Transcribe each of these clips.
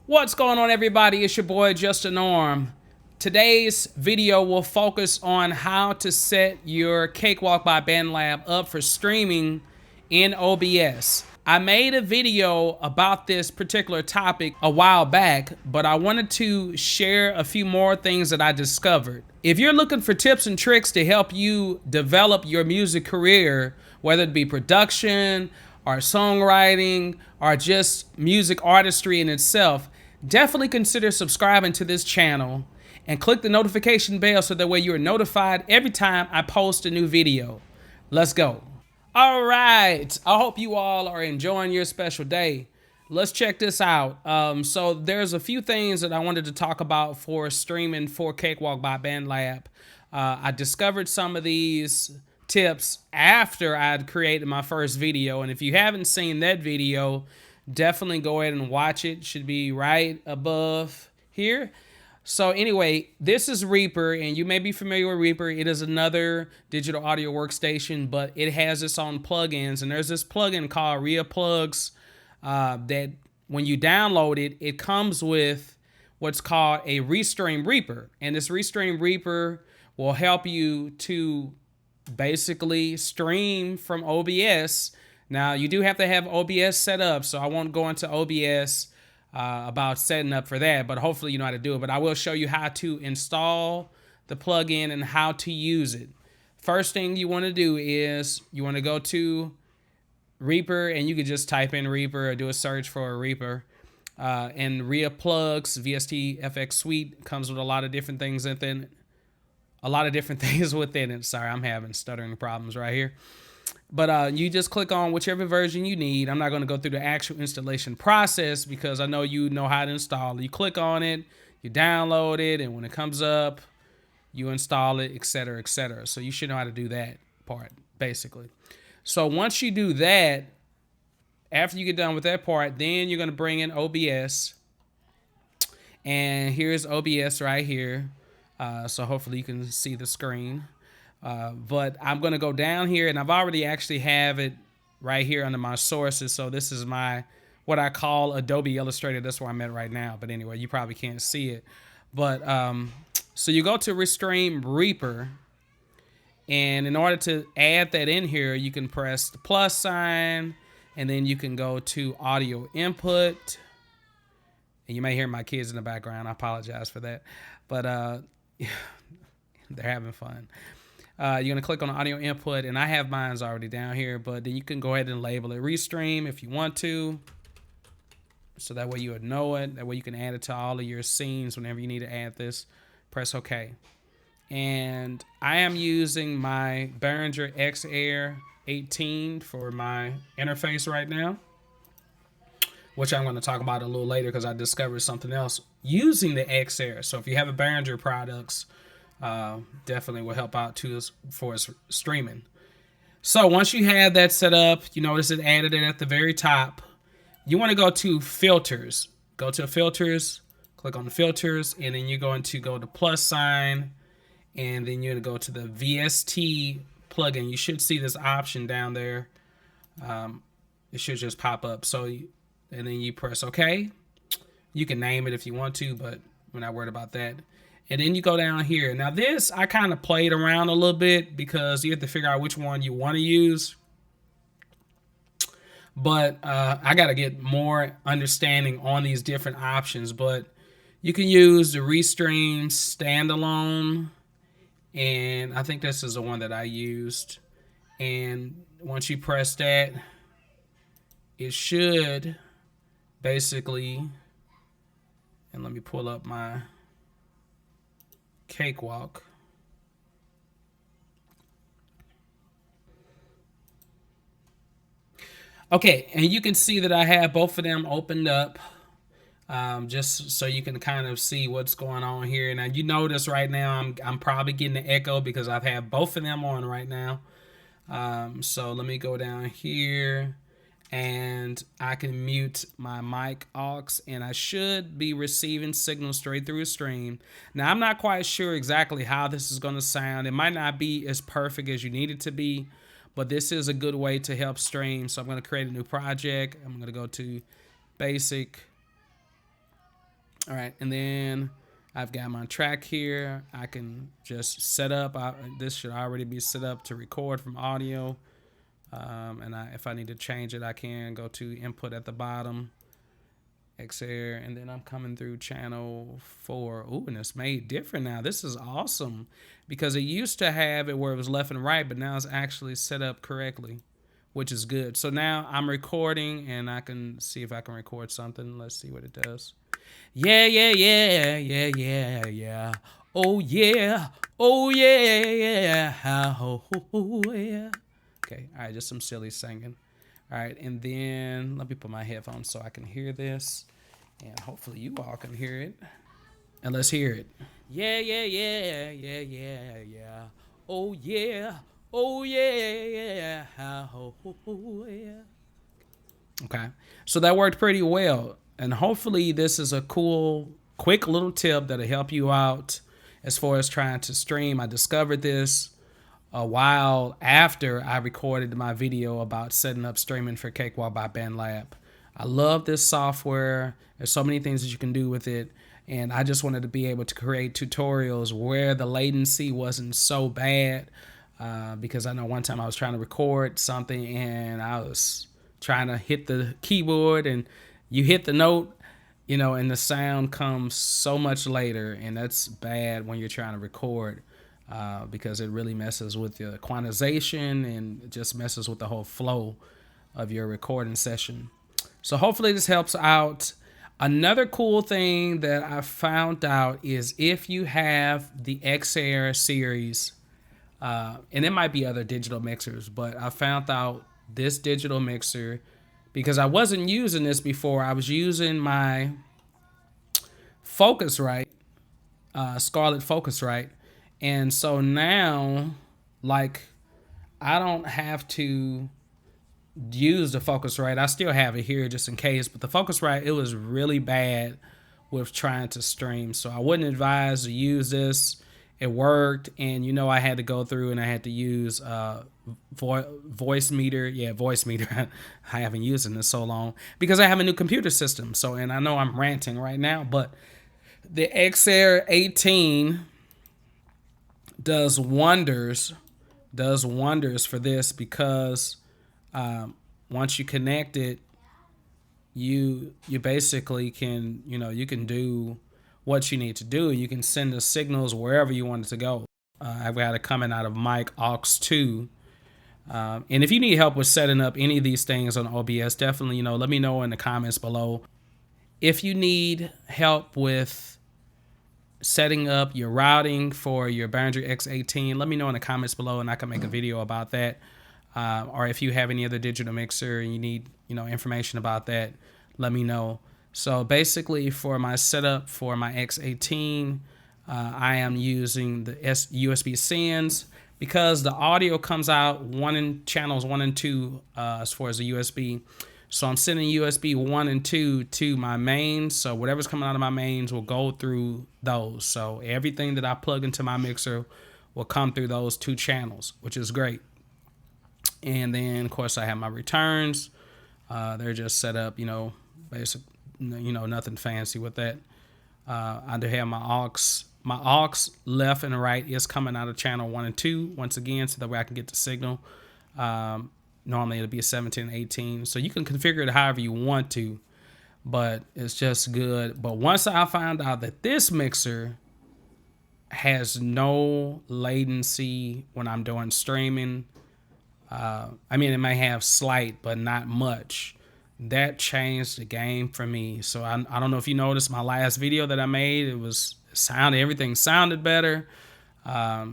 What's going on, everybody? It's your boy Justin Norm. Today's video will focus on how to set your Cakewalk by Bandlab up for streaming in OBS. I made a video about this particular topic a while back, but I wanted to share a few more things that I discovered. If you're looking for tips and tricks to help you develop your music career, whether it be production or songwriting or just music artistry in itself, definitely consider subscribing to this channel and click the notification bell so that way you are notified every time I post a new video. Let's go. All right, I hope you all are enjoying your special day. Let's check this out. So there's a few things that I wanted to talk about for streaming for Cakewalk by Bandlab. I discovered some of these tips after I'd created my first video, and if you haven't seen that video, definitely go ahead and watch it. Should be right above here. So anyway, this is Reaper, and you may be familiar with Reaper. It is another digital audio workstation, but it has its own plugins, and there's this plugin called Reaplugs that when you download it, it comes with what's called a Restream Reaper, and this Restream Reaper will help you to basically stream from OBS. Now, you do have to have OBS set up, so I won't go into OBS about setting up for that, but hopefully you know how to do it. But I will show you how to install the plugin and how to use it. First thing you want to do is you want to go to Reaper, and you can just type in Reaper or do a search for a Reaper. And Reaplugs VST FX Suite comes with a lot of different things within it. Sorry, I'm having stuttering problems right here. But you just click on whichever version you need. I'm not going to go through the actual installation process because I know you know how to install it. You click on it, you download it, and when it comes up, you install it, etc., etc. So you should know how to do that part, basically. So once you do that, after you get done with that part, then you're going to bring in OBS. And here's OBS right here. So hopefully you can see the screen. But I'm going to go down here, and I've already actually have it right here under my sources. So this is my, what I call Adobe Illustrator. That's where I'm at right now. But anyway, you probably can't see it. But so you go to Restream Reaper, and in order to add that in here, you can press the plus sign, and then you can go to audio input. And you may hear my kids in the background. I apologize for that. But they're having fun. You're going to click on audio input, and I have mine's already down here, but then you can go ahead and label it Restream if you want to. So that way you would know it. That way you can add it to all of your scenes whenever you need to add this. Press OK. And I am using my Behringer X18 for my interface right now, which I'm going to talk about a little later because I discovered something else using the XR. So if you have a Behringer products, definitely will help out too for streaming. So once you have that set up, you notice it added it at the very top. You want to go to filters. Go to filters, click on the filters, and then you're going to go to plus sign, and then you're going to go to the VST plugin. You should see this option down there. It should just pop up. So, and then you press OK. You can name it if you want to, but we're not worried about that. And then you go down here. Now this, I kind of played around a little bit because you have to figure out which one you want to use. But I got to get more understanding on these different options. But you can use the Restream standalone. And I think this is the one that I used. And once you press that, it should basically, and let me pull up my Cakewalk. Okay, and you can see that I have both of them opened up, just so you can kind of see what's going on here. Now you notice right now I'm probably getting an echo because I've had both of them on right now. So let me go down here, and I can mute my mic aux, and I should be receiving signal straight through a stream. Now, I'm not quite sure exactly how this is going to sound. It might not be as perfect as you need it to be, but this is a good way to help stream. So I'm going to create a new project. I'm going to go to basic, All right, and then I've got my track here. I can just set up. This should already be set up to record from audio. And if I need to change it, I can go to input at the bottom, Xair, and then I'm coming through channel 4. Ooh, and it's made different now. This is awesome because it used to have it where it was left and right, but now it's actually set up correctly, which is good. So now I'm recording, and I can see if I can record something. Let's see what it does. Yeah, yeah, yeah, yeah, yeah, yeah. Oh yeah, oh yeah, yeah, oh, yeah. Okay, all right, just some silly singing. All right, and then let me put my headphones so I can hear this, and hopefully you all can hear it. And let's hear it. Yeah, yeah, yeah, yeah, yeah, yeah. Oh yeah, oh yeah, yeah, oh, yeah. Okay, so that worked pretty well. And hopefully this is a cool, quick little tip that'll help you out as far as trying to stream. I discovered this a while after I recorded my video about setting up streaming for Cakewalk by Bandlab. I love this software. There's so many things that you can do with it. And I just wanted to be able to create tutorials where the latency wasn't so bad. Because I know one time I was trying to record something and I was trying to hit the keyboard and you hit the note, you know, and the sound comes so much later, and that's bad when you're trying to record because it really messes with your quantization and it just messes with the whole flow of your recording session. So hopefully this helps out. Another cool thing that I found out is if you have the Xair series, and it might be other digital mixers, but I found out this digital mixer, because I wasn't using this before. I was using my Focusrite, Scarlett Focusrite. And so now, like, I don't have to use the Focusrite. I still have it here just in case. But the Focusrite, it was really bad with trying to stream. So I wouldn't advise to use this. It worked. And, you know, I had to go through and I had to use voice meter. Yeah, voice meter. I haven't used it in so long because I have a new computer system. So, and I know I'm ranting right now, but the Xair 18 does wonders for this because once you connect it, you basically can, you know, you can do what you need to do. You can send the signals wherever you want it to go. I've got it coming out of mic aux2. And if you need help with setting up any of these things on OBS, definitely, you know, let me know in the comments below. If you need help with setting up your routing for your Behringer X18, let me know in the comments below and I can make a video about that. Or if you have any other digital mixer and you need, you know, information about that, let me know. So basically for my setup for my X18, I am using the USB sends because the audio comes out channels 1 and 2 as far as the USB. So I'm sending USB 1 and 2 to my mains. So whatever's coming out of my mains will go through those. So everything that I plug into my mixer will come through those 2 channels, which is great. And then of course I have my returns. They're just set up, you know, basic, you know, nothing fancy with that. I do have my aux. My aux left and right is coming out of channel 1 and 2 once again, so that way I can get the signal. Normally it'll be a 17 and 18. So you can configure it however you want to, but it's just good. But once I found out that this mixer has no latency when I'm doing streaming, I mean, it may have slight, but not much. That changed the game for me. So I don't know if you noticed my last video that I made, everything sounded better.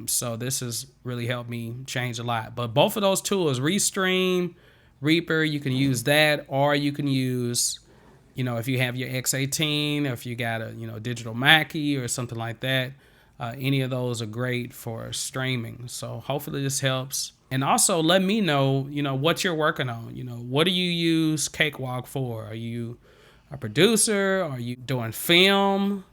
So this has really helped me change a lot. But both of those tools, Restream Reaper, you can use that, or you can use, you know, if you have your X18, or if you got a, you know, digital Mackie or something like that, any of those are great for streaming. So hopefully this helps. And also let me know, you know, what you're working on. You know, what do you use Cakewalk for? Are you a producer? Are you doing film?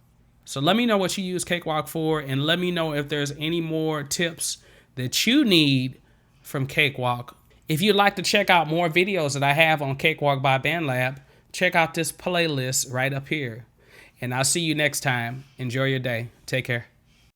So let me know what you use Cakewalk for, and let me know if there's any more tips that you need from Cakewalk. If you'd like to check out more videos that I have on Cakewalk by Bandlab, check out this playlist right up here. And I'll see you next time. Enjoy your day. Take care.